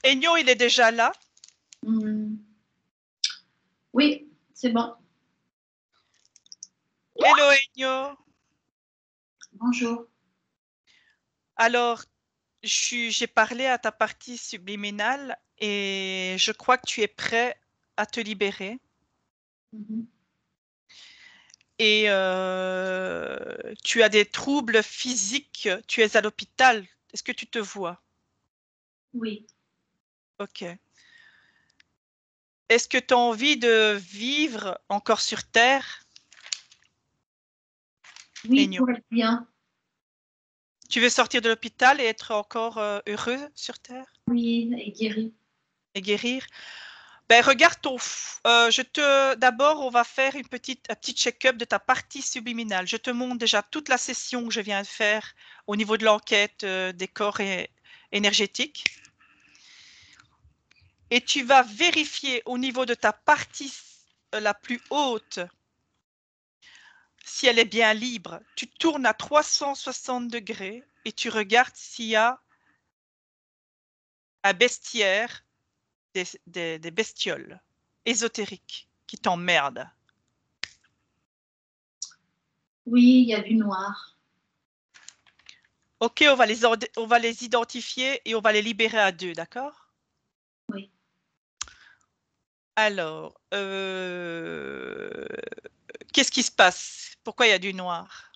Ennio, il est déjà là? Oui, c'est bon. Hello Ennio. Bonjour. Alors, j'ai parlé à ta partie subliminale et je crois que tu es prêt à te libérer. Et tu as des troubles physiques, tu es à l'hôpital. Est-ce que tu te vois? Oui. Ok. Est-ce que tu as envie de vivre encore sur Terre? Oui, Ennio. pour être bien. Tu veux sortir de l'hôpital et être encore heureux sur Terre Oui, et guéri. et guérir? Ben, regarde d'abord, on va faire un petit check-up de ta partie subliminale. Je te montre déjà toute la session que je viens de faire au niveau de l'enquête des corps énergétiques. Et tu vas vérifier au niveau de ta partie la plus haute si elle est bien libre. Tu tournes à 360 degrés et tu regardes s'il y a un bestiaire, des bestioles ésotériques qui t'emmerdent. Oui, il y a du noir. Ok, on va les identifier et on va les libérer à deux, d'accord? Oui. Alors, qu'est-ce qui se passe? Pourquoi il y a du noir?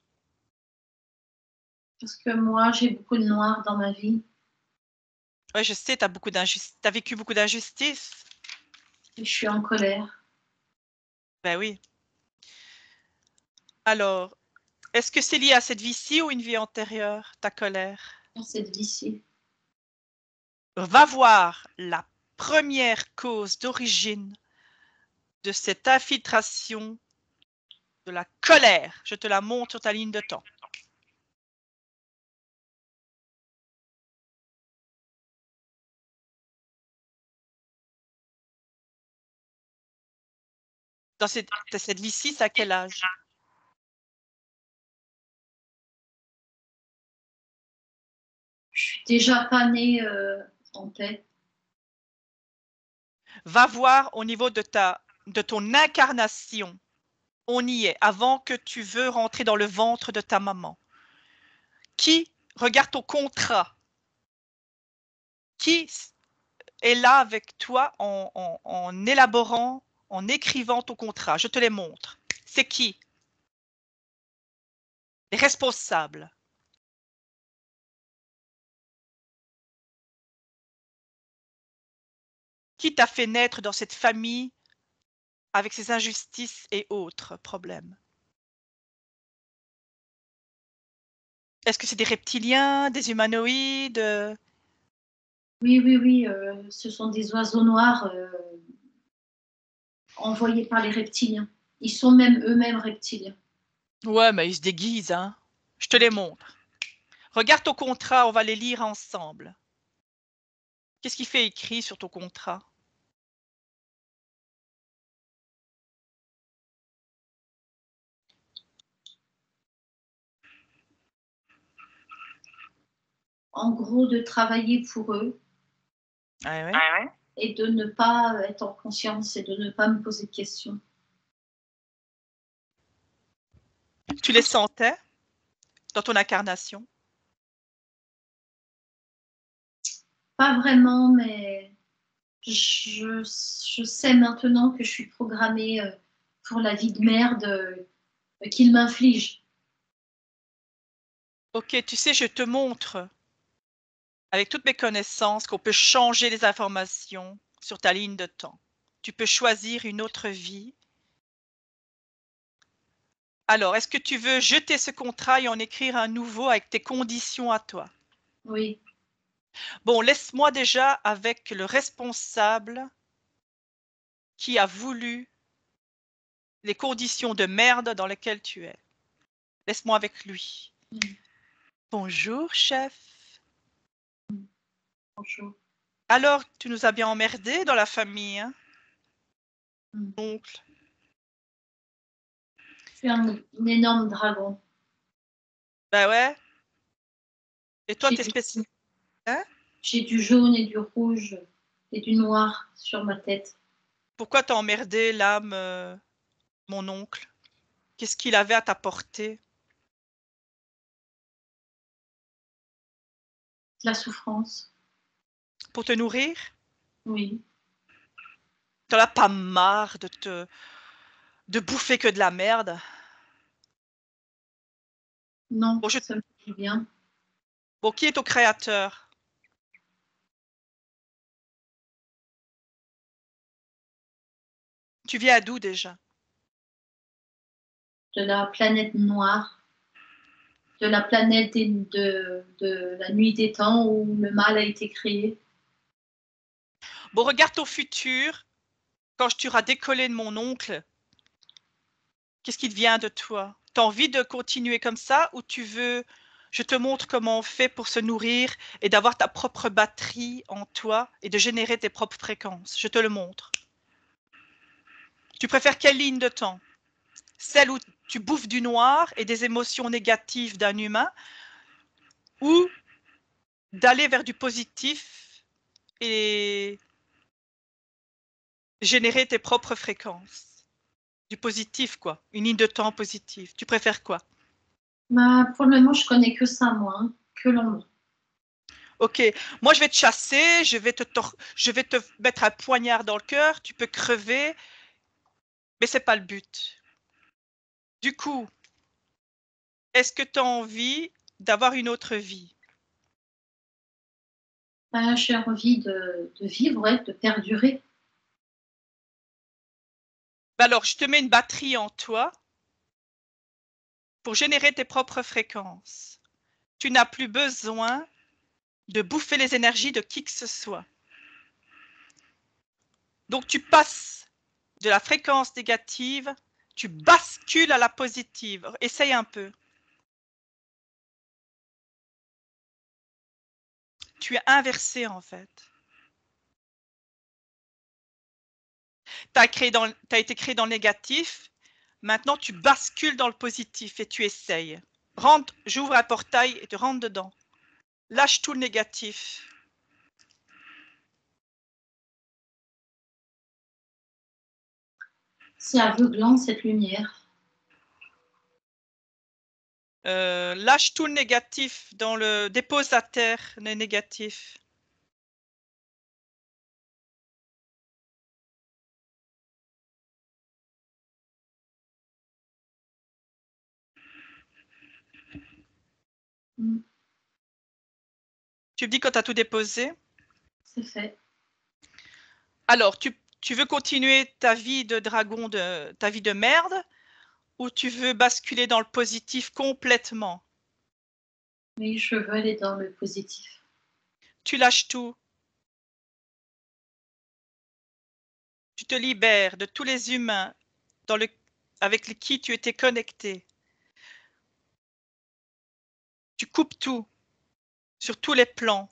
Parce que moi, j'ai beaucoup de noir dans ma vie. Ouais, je sais, t'as vécu beaucoup d'injustices. Et je suis en colère. Ben oui. Alors, est-ce que c'est lié à cette vie-ci ou une vie antérieure, ta colère? Dans cette vie-ci. Va voir la première cause d'origine de cette infiltration de la colère. Je te la montre sur ta ligne de temps. Dans cette vie-ci, c'est à quel âge? Je suis déjà pas née en tête. Va voir au niveau de ton incarnation. On y est, avant que tu veux rentrer dans le ventre de ta maman. Regarde ton contrat. Qui est là avec toi en élaborant, en écrivant ton contrat? Je te les montre. C'est qui? Les responsables. Qui t'a fait naître dans cette famille avec ses injustices et autres problèmes? Est-ce que c'est des reptiliens, des humanoïdes? Oui, oui, oui. Ce sont des oiseaux noirs envoyés par les reptiliens. Ils sont même eux-mêmes reptiliens. Ouais, mais ils se déguisent, hein. Je te les montre. Regarde ton contrat, on va les lire ensemble. Qu'est-ce qui fait écrit sur ton contrat? En gros, de travailler pour eux. Ah ouais. Et de ne pas être en conscience et de ne pas me poser de questions. Tu les sentais dans ton incarnation? Pas vraiment, mais je sais maintenant que je suis programmée pour la vie de merde qu'il m'inflige. Ok, tu sais, je te montre avec toutes mes connaissances qu'on peut changer les informations sur ta ligne de temps. Tu peux choisir une autre vie. Alors, est-ce que tu veux jeter ce contrat et en écrire un nouveau avec tes conditions à toi? Oui. Bon, laisse-moi déjà avec le responsable qui a voulu les conditions de merde dans lesquelles tu es. Laisse-moi avec lui. Bonjour, chef. Bonjour. Alors, tu nous as bien emmerdés dans la famille, hein? Oncle. Je suis un énorme dragon. Bah ouais. Et toi, t'es spécial. Hein? J'ai du jaune et du rouge et du noir sur ma tête. Pourquoi t'as emmerdé l'âme, mon oncle? Qu'est-ce qu'il avait à t'apporter? La souffrance, Pour te nourrir? oui. T'en as pas marre de bouffer que de la merde? Non, Bon, ça me fait bien. bon, qui est ton créateur? Tu viens d'où déjà? De la planète noire, de la planète de la nuit des temps où le mal a été créé. Bon, regarde ton futur. Quand tu auras décollé de mon oncle, qu'est-ce qui devient de toi? Tu as envie de continuer comme ça ou tu veux je te montre comment on fait pour se nourrir et d'avoir ta propre batterie en toi et de générer tes propres fréquences. Je te le montre. Tu préfères quelle ligne de temps? Celle où tu bouffes du noir et des émotions négatives d'un humain ou d'aller vers du positif et générer tes propres fréquences? Du positif, quoi. Une ligne de temps positive. Tu préfères quoi? Bah, pour le moment, je connais que ça, moi, hein, que l'ombre. Ok, moi je vais te chasser, je vais te mettre un poignard dans le cœur, tu peux crever, mais c'est pas le but. Du coup, est-ce que tu as envie d'avoir une autre vie? Bah, j'ai envie de vivre, ouais, de perdurer. Ben alors, je te mets une batterie en toi pour générer tes propres fréquences. Tu n'as plus besoin de bouffer les énergies de qui que ce soit. Donc tu passes de la fréquence négative, tu bascules à la positive. Essaye un peu. Tu es inversé en fait. Tu as été créé dans le négatif, maintenant tu bascules dans le positif et tu essayes. Rentre, j'ouvre un portail et tu rentres dedans. Lâche tout le négatif. C'est aveuglant, cette lumière. Lâche tout le négatif dans le. Dépose à terre le négatif. Mm, Tu me dis quand tu as tout déposé. c'est fait. Alors, tu veux continuer ta vie de dragon, ta vie de merde, ou tu veux basculer dans le positif complètement? Oui, je veux aller dans le positif. Tu lâches tout. Tu te libères de tous les humains avec qui tu étais connecté. Tu coupes tout sur tous les plans.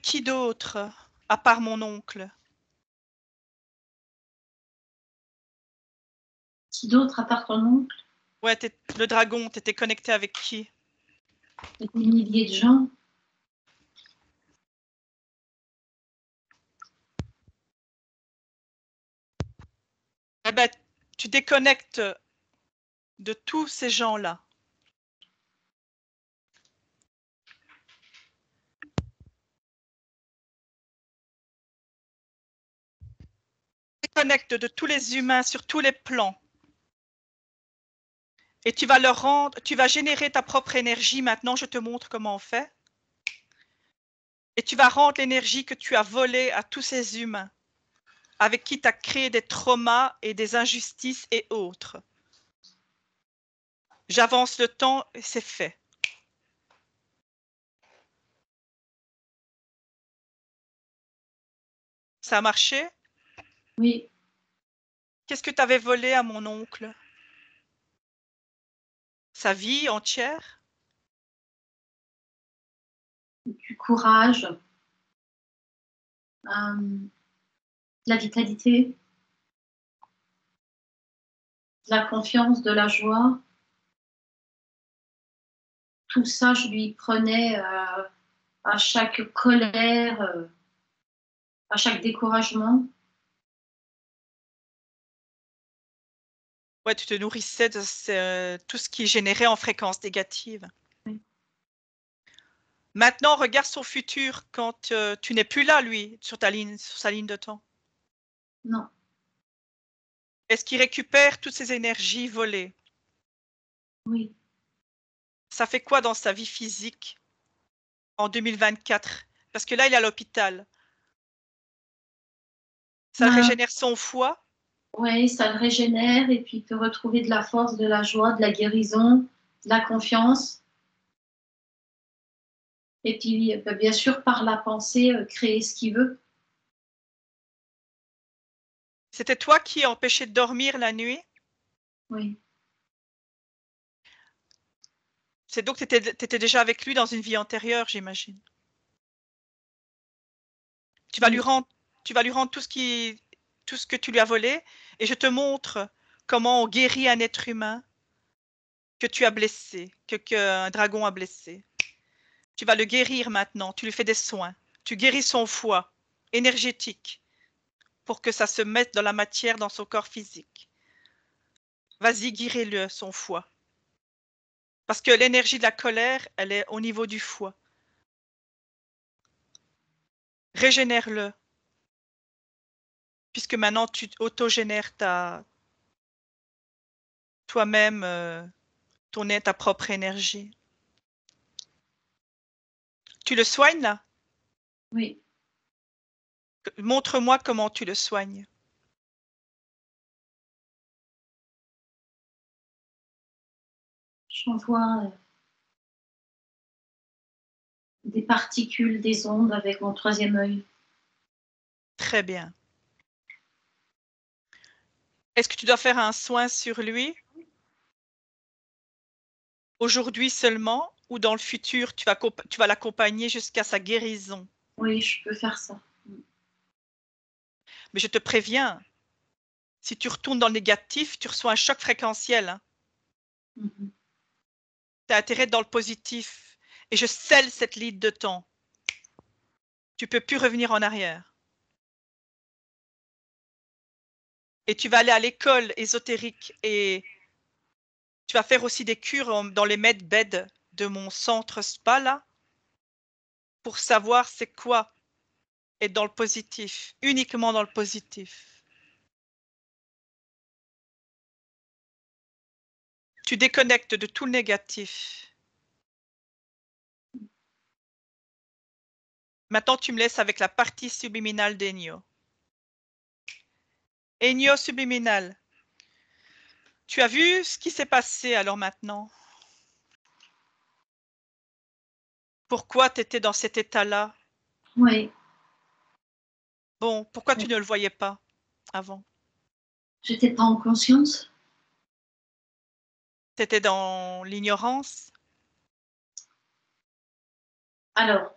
Qui d'autre, à part mon oncle? Qui d'autre à part ton oncle? Ouais, le dragon, t'étais connecté avec qui? Des milliers de gens. Eh ben, tu déconnectes de tous ces gens-là. Déconnecte de tous les humains sur tous les plans. Et tu vas leur rendre, tu vas générer ta propre énergie. Maintenant, je te montre comment on fait. Et tu vas rendre l'énergie que tu as volée à tous ces humains, avec qui tu as créé des traumas et des injustices et autres. J'avance le temps et c'est fait. Ça a marché? Oui, Qu'est-ce que tu avais volé à mon oncle? sa vie entière? Du courage, de la vitalité, de la confiance, de la joie. Tout ça, je lui prenais à chaque colère, à chaque découragement. Ouais, tu te nourrissais de tout ce qui est généré en fréquence négative. Oui. Maintenant, regarde son futur quand tu n'es plus là, lui, sur sa ligne de temps. Non, Est-ce qu'il récupère toutes ces énergies volées? oui. Ça fait quoi dans sa vie physique en 2024? Parce que là, il est à l'hôpital. Ça régénère son foie? Oui, ça le régénère et puis il peut retrouver de la force, de la joie, de la guérison, de la confiance. Et puis, bien sûr, par la pensée, créer ce qu'il veut. C'était toi qui empêchais de dormir la nuit? Oui, C'est donc que tu étais déjà avec lui dans une vie antérieure, j'imagine. Tu vas lui oui, rendre, tu vas lui rendre tout ce que tu lui as volé, et je te montre comment on guérit un être humain que tu as blessé, qu'un dragon a blessé. Tu vas le guérir maintenant, tu lui fais des soins. Tu guéris son foie énergétique pour que ça se mette dans la matière, dans son corps physique. Vas-y, guéris-le, son foie. Parce que l'énergie de la colère, elle est au niveau du foie. Régénère-le, puisque maintenant tu autogénères toi-même ta propre énergie. Tu le soignes là? oui. Montre-moi comment tu le soignes. J'envoie des particules, des ondes avec mon troisième œil. Très bien. Est-ce que tu dois faire un soin sur lui aujourd'hui seulement ou dans le futur, tu vas l'accompagner jusqu'à sa guérison? Oui, je peux faire ça. Mais je te préviens, si tu retournes dans le négatif, tu reçois un choc fréquentiel, hein. Mhm. Tu as intérêt dans le positif. Et je scelle cette ligne de temps. Tu ne peux plus revenir en arrière. Et tu vas aller à l'école ésotérique et tu vas faire aussi des cures dans les med-beds de mon centre spa là pour savoir c'est quoi être dans le positif, uniquement dans le positif. Tu déconnectes de tout le négatif. Maintenant, tu me laisses avec la partie subliminale d'Enyo. Enyo subliminal. Tu as vu ce qui s'est passé alors maintenant? Pourquoi tu étais dans cet état-là? Oui, Bon, pourquoi tu oui. ne le voyais pas avant? J'étais pas en conscience. Tu étais dans l'ignorance? Alors,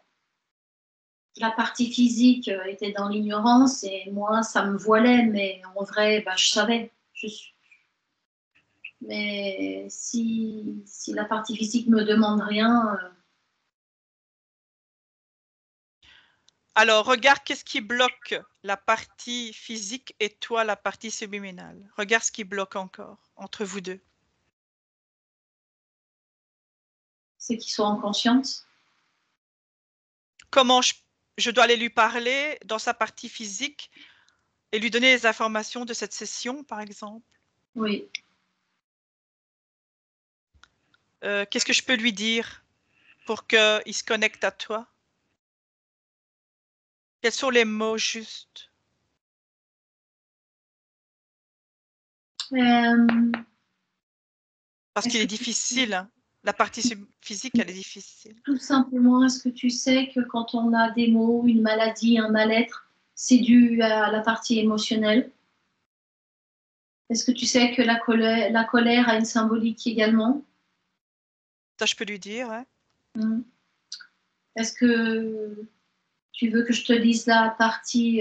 la partie physique était dans l'ignorance et moi, ça me voilait, mais en vrai, bah, je savais. Mais si la partie physique me demande rien, Alors, regarde qu'est-ce qui bloque la partie physique et toi, la partie subliminale. Regarde ce qui bloque encore entre vous deux. c'est qu'ils soient en conscience. Comment je dois aller lui parler dans sa partie physique et lui donner les informations de cette session, par exemple? Oui. Qu'est-ce que je peux lui dire pour qu'il se connecte à toi? Quels sont les mots justes? Euh, Parce est-ce qu'il est que difficile, hein. La partie physique, elle est difficile. tout simplement, est-ce que tu sais que quand on a des maux, une maladie, un mal-être, c'est dû à la partie émotionnelle? Est-ce que tu sais que la colère a une symbolique également? Ça, je peux lui dire. Hein. Mm. Est-ce que tu veux que je te dise la partie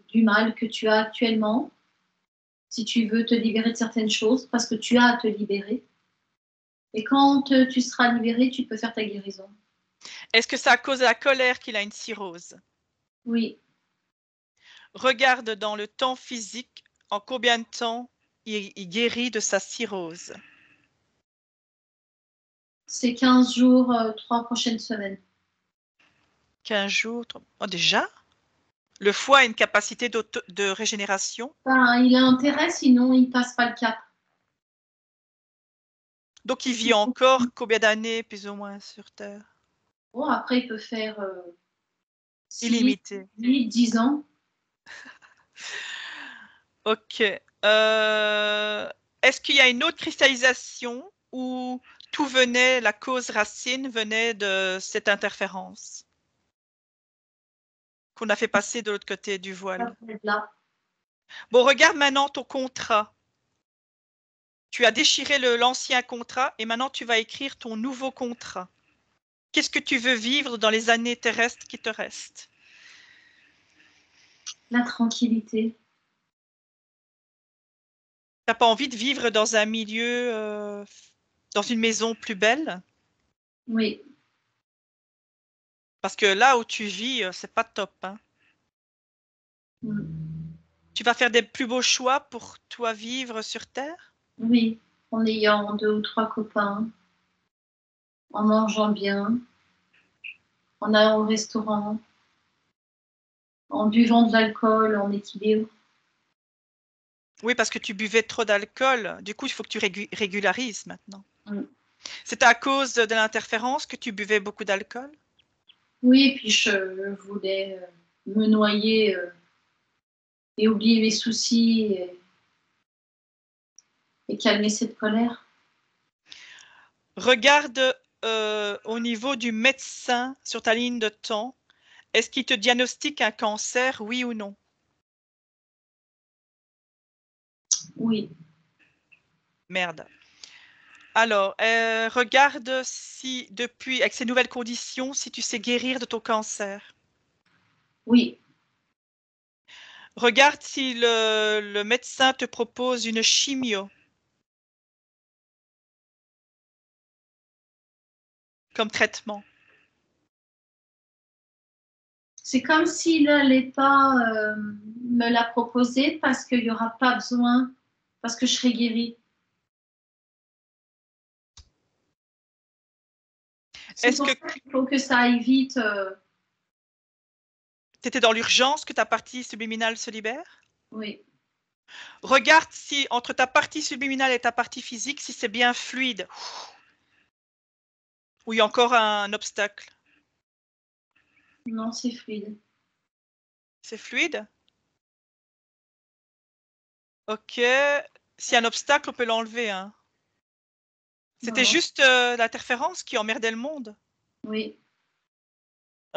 du mal que tu as actuellement? Si tu veux te libérer de certaines choses, parce que tu as à te libérer. Et quand tu seras libéré, tu peux faire ta guérison. Est-ce que c'est à cause de la colère qu'il a une cirrhose? Oui. Regarde dans le temps physique en combien de temps il guérit de sa cirrhose. C'est 15 jours, 3 prochaines semaines. 15 jours. Oh, déjà? Le foie a une capacité de régénération. Ben, il a intérêt, sinon il passe pas le cap. Donc, il vit encore combien d'années, plus ou moins, sur Terre? Bon, après, il peut faire 6, Illimité. 8, 10 ans. Ok. Est-ce qu'il y a une autre cristallisation où tout venait, la cause racine venait de cette interférence qu'on a fait passer de l'autre côté du voile? Là. Bon, regarde maintenant ton contrat. Tu as déchiré l'ancien contrat et maintenant tu vas écrire ton nouveau contrat. Qu'est-ce que tu veux vivre dans les années terrestres qui te restent? La tranquillité. T'as pas envie de vivre dans un milieu, dans une maison plus belle? Oui. Parce que là où tu vis, c'est pas top. Hein. Mm. Tu vas faire des plus beaux choix pour toi vivre sur Terre? Oui. En ayant 2 ou 3 copains, en mangeant bien, en allant au restaurant, en buvant de l'alcool, en équilibre. Oui, parce que tu buvais trop d'alcool. Du coup, il faut que tu régularises maintenant. Mm. C'est à cause de l'interférence que tu buvais beaucoup d'alcool? Oui, et puis je voulais me noyer et oublier les soucis et calmer cette colère. Regarde au niveau du médecin sur ta ligne de temps. Est-ce qu'il te diagnostique un cancer, oui ou non? Oui. Merde. Alors, regarde si depuis, avec ces nouvelles conditions, si tu sais guérir de ton cancer. Oui. Regarde si le médecin te propose une chimio comme traitement. C'est comme s'il n'allait pas me la proposer parce qu'il n'y aura pas besoin, parce que je serai guérie. C'est Est-ce pour que ça qu'il faut que ça aille vite. tu étais dans l'urgence que ta partie subliminale se libère? Oui. Regarde si entre ta partie subliminale et ta partie physique, si c'est bien fluide. Ou il y a encore un obstacle. Non, c'est fluide. C'est fluide? Ok. S'il y a un obstacle, on peut l'enlever. Hein. C'était Non. juste l'interférence qui emmerdait le monde. Oui.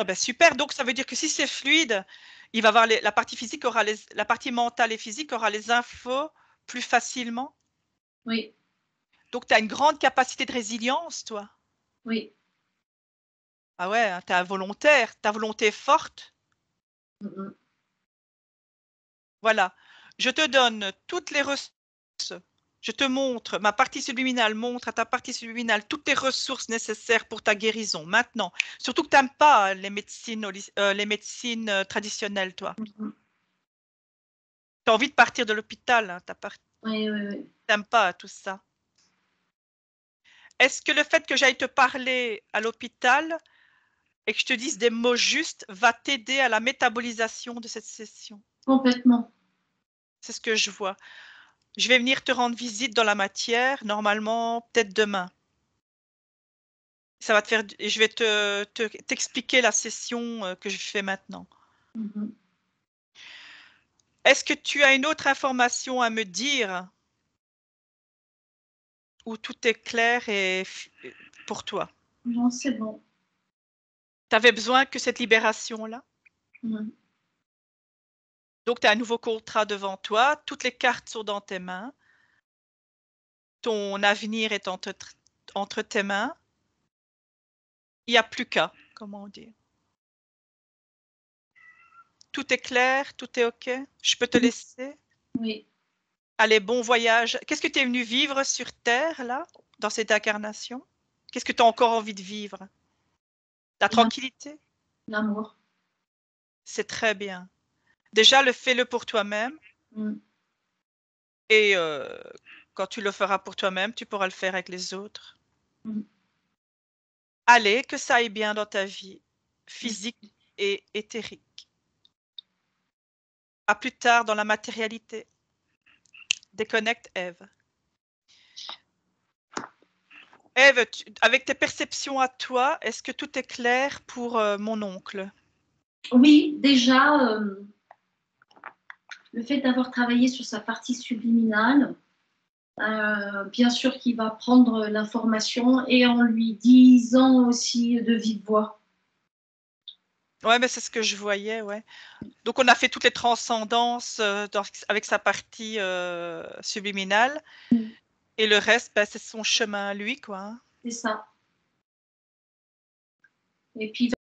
Ah ben super, donc ça veut dire que si c'est fluide, il va avoir la partie physique aura la partie mentale et physique aura les infos plus facilement. Oui. Donc tu as une grande capacité de résilience, toi. Oui. Ah ouais, hein, tu es un volontaire, ta volonté est forte. Mm-mm. Voilà. Je te donne toutes les ressources. Je te montre, ma partie subliminale montre à ta partie subliminale toutes les ressources nécessaires pour ta guérison. Maintenant, surtout que tu n'aimes pas les médecines traditionnelles, toi. Mm-mm. Tu as envie de partir de l'hôpital, hein, Oui, oui, oui. t'aimes pas tout ça. Est-ce que le fait que j'aille te parler à l'hôpital et que je te dise des mots justes va t'aider à la métabolisation de cette session? Complètement. C'est ce que je vois. Je vais venir te rendre visite dans la matière, normalement, peut-être demain. Ça va te faire, et je vais t'expliquer la session que je fais maintenant. Mm-hmm. Est-ce que tu as une autre information à me dire où tout est clair et pour toi? Non, c'est bon. Tu avais besoin que cette libération-là? Mm. Donc, tu as un nouveau contrat devant toi, toutes les cartes sont dans tes mains, ton avenir est entre tes mains. Il n'y a plus qu'à, comment on dit. Tout est clair, tout est OK? Je peux te laisser? Oui. Allez, bon voyage. Qu'est-ce que tu es venu vivre sur Terre, là, dans cette incarnation? Qu'est-ce que tu as encore envie de vivre? La tranquillité? L'amour. C'est très bien. Déjà, fais-le pour toi-même. Et quand tu le feras pour toi-même, tu pourras le faire avec les autres. Allez, que ça aille bien dans ta vie, physique et éthérique. À plus tard dans la matérialité. Déconnecte, Ève. Ève, avec tes perceptions à toi, est-ce que tout est clair pour mon oncle? Oui, déjà, le fait d'avoir travaillé sur sa partie subliminale, bien sûr qu'il va prendre l'information et en lui disant aussi de vive voix. Ouais, mais c'est ce que je voyais, ouais. Donc on a fait toutes les transcendances avec sa partie subliminale. Et le reste, ben, c'est son chemin à lui, quoi. C'est ça. Et puis